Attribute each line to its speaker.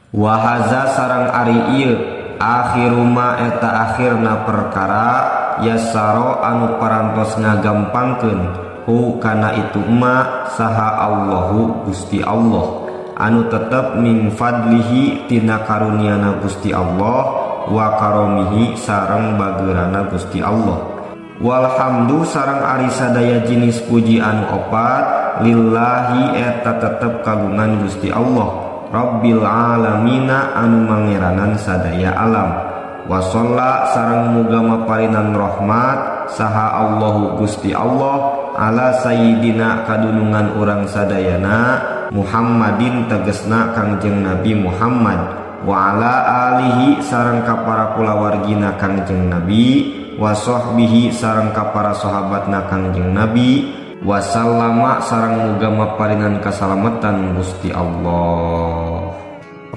Speaker 1: Wahaza sareng ari ieu akhiruma eta akhirna perkara yassaro anu parantos ngagampangkeun hu kana itu ma saha Allahu Gusti Allah anu tetep min fadlihi tina karuniana Gusti Allah wa karomihi sareng bageurana Gusti Allah. Walhamdu sareng ari sadaya jenis puji anu opat lillahi eta tetep kagungan Gusti Allah Rabbil alamina anu mangeranan sadaya alam. Wa shalla sareng muga maparinan rahmat saha Allahu Gusti Allah ala sayyidina kadunungan urang sadayana Muhammadin tegesna Kangjeng Nabi Muhammad wa ala alihi sareng ka para kulawargina Kangjeng Nabi wa sahbihi sareng ka para sahabatna Kangjeng Nabi wa sallama sareng muga maparinan kasalamatan Gusti Allah.